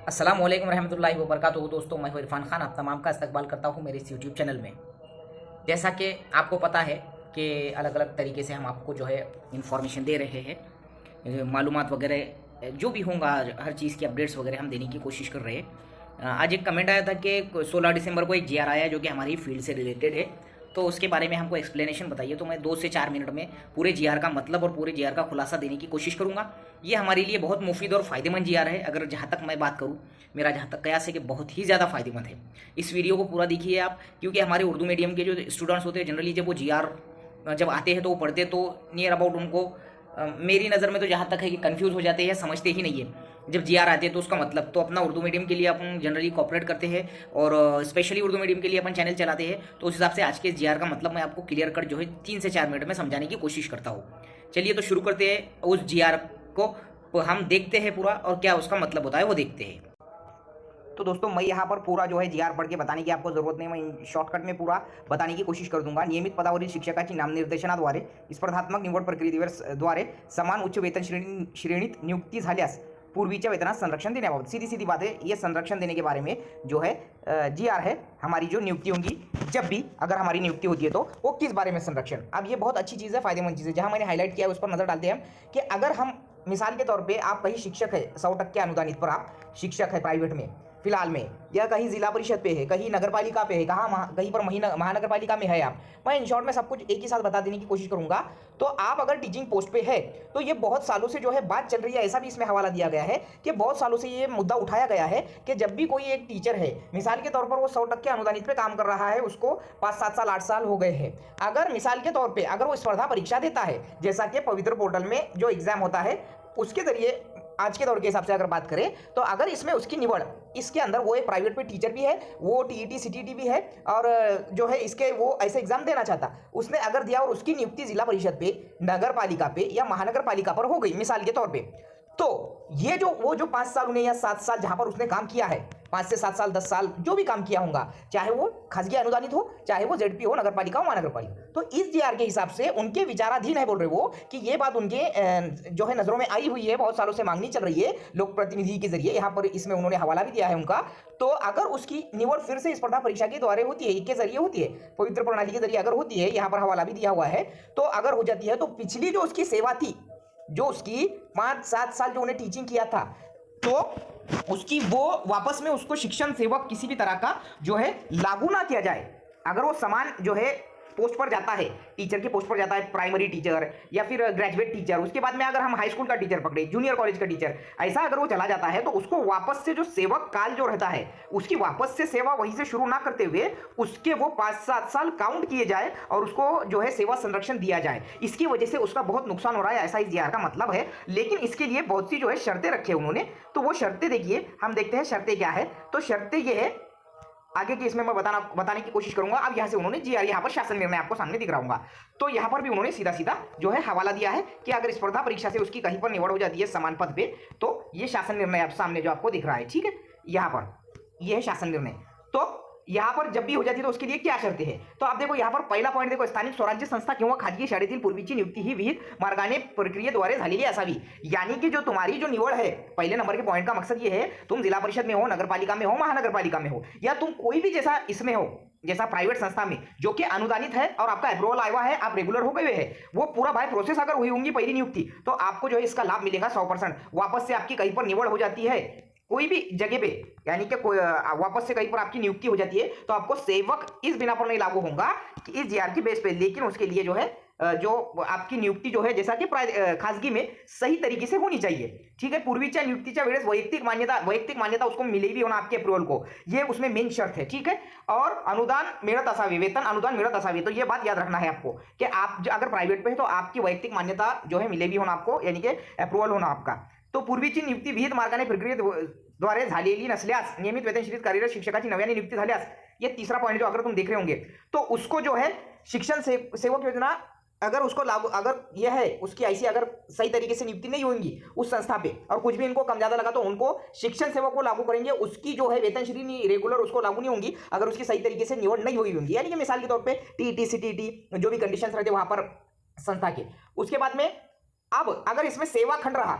अस्सलाम वालेकुम रहमतुल्लाहि व बरकातुहू। दोस्तों, मैं हूं इरफान खान, आप तमाम का इस्तकबाल करता हूं मेरे इस यूट्यूब चैनल में। जैसा कि आपको पता है कि अलग अलग तरीके से हम आपको जो है इंफॉर्मेशन दे रहे हैं, मालूमात वगैरह जो भी होंगे, हर चीज़ की अपडेट्स वगैरह हम देने की कोशिश कर रहे हैं। आज एक कमेंट आया था कि 16 दिसंबर को एक जीआर आया है जो कि हमारी फील्ड से रिलेटेड है, तो उसके बारे में हमको एक्सप्लेनेशन बताइए। तो मैं 2 से 4 मिनट में पूरे जीआर का मतलब और पूरे जीआर का खुलासा देने की कोशिश करूंगा। ये हमारे लिए बहुत मुफीद और फ़ायदेमंद जीआर है। अगर जहाँ तक मैं बात करूँ, मेरा जहाँ तक कयास है कि बहुत ही ज़्यादा फ़ायदेमंद है। इस वीडियो को पूरा देखिए आप, क्योंकि हमारे उर्दू मीडियम के जो स्टूडेंट्स होते हैं जनरली जब वो जीआर जब आते हैं तो वो पढ़ते तो नियर अबाउट उनको मेरी नज़र में तो जहाँ तक है कि कंफ्यूज हो जाते हैं, समझते ही नहीं है जब जीआर आते हैं तो उसका मतलब। तो अपना उर्दू मीडियम के लिए अपन जनरली कॉपरेट करते हैं और स्पेशली उर्दू मीडियम के लिए अपन चैनल चलाते हैं, तो उस हिसाब से आज के जीआर का मतलब मैं आपको क्लियर कट जो है 3 से 4 मिनट में समझाने की कोशिश करता हूँ। चलिए तो शुरू करते हैं उस जीआर को, हम देखते हैं पूरा और क्या उसका मतलब होता है वो देखते हैं। तो दोस्तों, मैं यहाँ पर पूरा जो है जीआर पढ़ के बताने की आपको जरूरत नहीं, मैं शॉर्टकट में पूरा बताने की कोशिश कर दूंगा। नियमित पदावरील शिक्षकाची नामनिर्देशनाद्वारे स्पर्धात्मक निवड प्रक्रियेद्वारे समान उच्च वेतन श्रेणीत नियुक्ती झाल्यास पूर्वीच्या वेतनात संरक्षण देण्याबाबत। सीधी सीधी बात है, ये संरक्षण देने के बारे में जो है जीआर है। हमारी जो नियुक्ति होंगी, जब भी अगर हमारी नियुक्ति होती है तो वो किस बारे में संरक्षण। अब ये बहुत अच्छी चीज़ है, फायदेमंद चीज़ है। जहाँ मैंने हाईलाइट किया है उस पर नजर डालते हैं हम कि अगर हम मिसाल के तौर पे आप कहीं शिक्षक है, 100% अनुदानित पर आप शिक्षक है प्राइवेट में फिलहाल में, या कहीं जिला परिषद पे है, कहीं नगर पालिका पे है, कहीं पर महानगर पालिका में है आप। मैं इन शॉर्ट में सब कुछ एक ही साथ बता देने की कोशिश करूंगा। तो आप अगर टीचिंग पोस्ट पे है तो ये बहुत सालों से जो है बात चल रही है, ऐसा भी इसमें हवाला दिया गया है कि बहुत सालों से ये मुद्दा उठाया गया है कि जब भी कोई एक टीचर है, मिसाल के तौर पर वो 100% अनुदानित पे काम कर रहा है, उसको 5-7 साल 8 साल हो गए हैं, अगर मिसाल के तौर पर अगर वो स्पर्धा परीक्षा देता है, जैसा कि पवित्र पोर्टल में जो एग्जाम होता है उसके जरिए आज के दौर के हिसाब से अगर बात करें, तो अगर इसमें उसकी निवड़, इसके अंदर वो एक प्राइवेट पे टीचर भी है, वो टीईटी सीटीटी भी है, और जो है इसके वो ऐसे एग्जाम देना चाहता, उसने अगर दिया और उसकी नियुक्ति जिला परिषद पे, नगर पालिका पे या महानगर पालिका पर हो गई मिसाल के तौर पे, तो ये जो वो जो 5 साल उन्हें या 7 साल जहां पर उसने काम किया है, 5 से 7 साल 10 साल जो भी काम किया होगा, चाहे वो खासगी अनुदानित हो, चाहे वो जेडपी हो, नगर पालिका हो, महानगर पालिका, तो इस जीआर के हिसाब से उनके विचाराधीन है, बोल रहे वो कि ये बात उनके जो है नजरों में आई हुई है, बहुत सालों से मांगनी चल रही है लोक प्रतिनिधि के जरिए। यहाँ पर इसमें उन्होंने हवाला भी दिया है उनका। तो अगर उसकी निवड़ फिर से स्पर्धा परीक्षा के द्वारा होती है, के जरिए होती है, पवित्र प्रणाली के जरिए अगर होती है, यहाँ पर हवाला भी दिया हुआ है, तो अगर हो जाती है तो पिछली जो उसकी सेवा थी, जो उसकी 5-7 साल जो उन्हें टीचिंग किया था, तो उसकी वो वापस में उसको शिक्षण सेवक किसी भी तरह का जो है लागू ना किया जाए। अगर वो समान जो है पोस्ट पर जाता है, टीचर की पोस्ट पर जाता है, प्राइमरी टीचर या फिर ग्रेजुएट टीचर, उसके बाद में अगर हम हाई स्कूल का टीचर पकड़े, जूनियर कॉलेज का टीचर, ऐसा अगर वो चला जाता है तो उसको वापस से जो सेवक काल जो रहता है, उसकी वापस से सेवा वहीं से शुरू ना करते हुए उसके वो 5-7 साल काउंट किए जाए और उसको जो है सेवा संरक्षण दिया जाए। इसकी वजह से उसका बहुत नुकसान हो रहा है, ऐसा इस जीआर का मतलब है। लेकिन इसके लिए बहुत सी जो है शर्तें रखे उन्होंने, तो वो शर्तें देखिए, हम देखते हैं शर्तें क्या है। तो शर्तें ये है, आगे की इसमें मैं बताने की कोशिश करूंगा। अब यहां से उन्होंने जीआर, यहां पर शासन निर्णय आपको सामने दिख रहा होगा, तो यहां पर भी उन्होंने सीधा सीधा जो है हवाला दिया है कि अगर स्पर्धा परीक्षा से उसकी कहीं पर निवड़ हो जाती है समान पद पे, तो ये शासन निर्णय आप सामने जो आपको दिख रहा है, ठीक है, यहां पर यह है शासन निर्णय। तो यहां पर जब भी हो जाती है तो उसके लिए क्या शर्तें हैं, तो आप देखो यहां पर पहिला पॉइंट देखो, स्थानिक स्वराज्य संस्था किंवा खाजगी शाळेतील पूर्वीची नियुक्ती ही विहित मार्गाने प्रक्रियेद्वारे झालेली असावी। यानी कि जो तुम्हारी जो निवड है, पहले नंबर के पॉइंट का मकसद ये है, तुम जिला परिषद में हो, नगर पालिका में हो, महानगर पालिका में हो, या तुम कोई भी जैसा इसमें हो, जैसा प्राइवेट संस्था में जो कि अनुदानित है और आपका अप्रूवल आया हुआ है, आप रेगुलर हो गए हैं, वो पूरा भाई प्रोसेस अगर हुई होंगी पहली नियुक्ति, तो आपको जो है इसका लाभ मिलेगा 100%। वापस से आपकी कहीं पर निवड़ हो जाती है कोई भी जगह पे, यानी कि वापस से कहीं पर आपकी नियुक्ति हो जाती है, तो आपको सेवक इस बिना पर नहीं लागू होगा कि इस जीआर की बेस पे, लेकिन उसके लिए जो है जो आपकी नियुक्ती जो है जैसा कि खासगी में सही तरीके से होनी चाहिए, ठीक है। पूर्वीच्या नियुक्तीच्या वेळेस वैयक्तिक मान्यता उसको मिलेगी होना आपके अप्रूवल को, ये उसमें मेन शर्त है, ठीक है। और अनुदान मिळत असावे, वेतन अनुदान मिळत असावे, तो ये बात याद रखना है आपको कि आप अगर प्राइवेट पे है तो आपकी वैयक्तिक मान्यता जो है मिलेगी होना आपको, यानी कि अप्रूवल होना आपका। तो पूर्वीची नियुक्ती विहित मार्गाने प्रक्रियेद्वारे झालेली नसल्यास, नियमित वेतनश्रेणीत कार्यरत शिक्षकाची नव्याने नियुक्ती झाल्यास, ये तीसरा पॉइंट जो अगर तुम देख रहे होंगे, तो उसको जो है शिक्षण सेवक योजना अगर उसको लागू, अगर यह है उसकी ऐसी अगर सही तरीके से नियुक्ति नहीं होगी उस संस्था पे और कुछ भी इनको कम ज्यादा लगा, तो उनको शिक्षण सेवक को लागू करेंगे, उसकी जो है वेतन श्रेणी रेगुलर उसको लागू नहीं होंगी अगर उसकी सही तरीके से निवड़ नहीं हुई होंगी। यानी कि मिसाल के तौर पे टीईटी सीटीटी जो भी कंडीशन रहते वहां पर संस्था के। उसके बाद में अब अगर इसमें सेवा खंड रहा,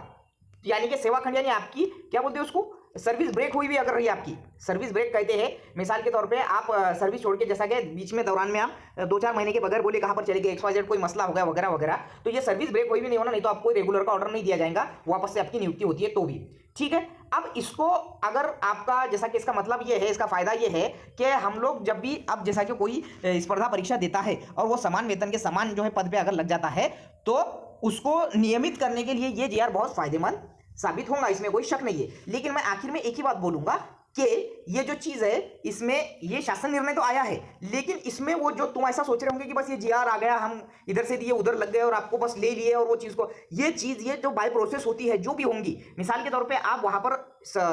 यानी कि सेवा खंड यानी आपकी क्या बोलते हैं उसको, सर्विस ब्रेक हुई भी अगर रही आपकी, सर्विस ब्रेक कहते हैं मिसाल के तौर पे आप सर्विस छोड़ के जैसा कि बीच में दौरान में आप 2-4 महीने के बगैर बोले कहाँ पर चले गए, XYZ कोई मसला हो गया वगैरह वगैरह, तो ये सर्विस ब्रेक कोई भी नहीं होना, नहीं तो आपको रेगुलर का ऑर्डर नहीं दिया जाएगा, वापस से आपकी नियुक्ति होती है तो भी। ठीक है, अब इसको अगर आपका जैसा कि इसका मतलब ये है, इसका फायदा ये है कि हम लोग जब भी अब जैसा कि कोई स्पर्धा परीक्षा देता है और वो समान वेतन के समान जो है पद पे अगर लग जाता है तो उसको नियमित करने के लिए ये GR बहुत फायदेमंद साबित होगा, इसमें कोई शक नहीं है। लेकिन मैं आखिर में एक ही बात बोलूंगा कि ये जो चीज है इसमें ये शासन निर्णय तो आया है, लेकिन इसमें वो जो तुम ऐसा सोच रहे होंगे कि बस ये GR आ गया, हम इधर से दिए उधर लग गए और आपको बस ले लिए और वो चीज को, ये चीज ये जो बाय प्रोसेस होती है जो भी होंगी, मिसाल के तौर पे आप वहां पर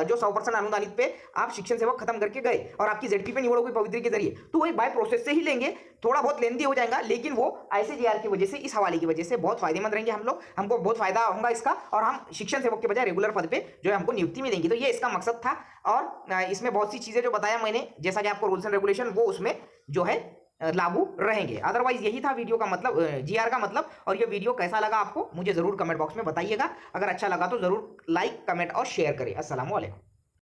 जो 100% अनुदानित पे आप शिक्षण सेवक खत्म करके गए और आपकी ZP पे निवड़ हो गई पवित्री के जरिए, तो वो बाय प्रोसेस से ही लेंगे, थोड़ा बहुत लेंदी हो जाएगा, लेकिन वो ऐसे GR की वजह से, इस हवाले की वजह से बहुत फायदेमंद रहेंगे हम लोग, हमको बहुत फायदा होगा इसका, और हम शिक्षण सेवक के बजाय रेगुलर पद पे जो है हमको नियुक्ति मिलेंगी। तो ये इसका मकसद था, और इसमें बहुत सी चीजें जो बताया मैंने, जैसा कि आपको रूल्स एंड रेगुलेशन, वो उसमें जो है लागू रहेंगे। अदरवाइज यही था वीडियो का मतलब, GR का मतलब। और ये वीडियो कैसा लगा आपको मुझे जरूर कमेंट बॉक्स में बताइएगा, अगर अच्छा लगा तो जरूर लाइक कमेंट और शेयर करें। अस्सलाम वालेकुम।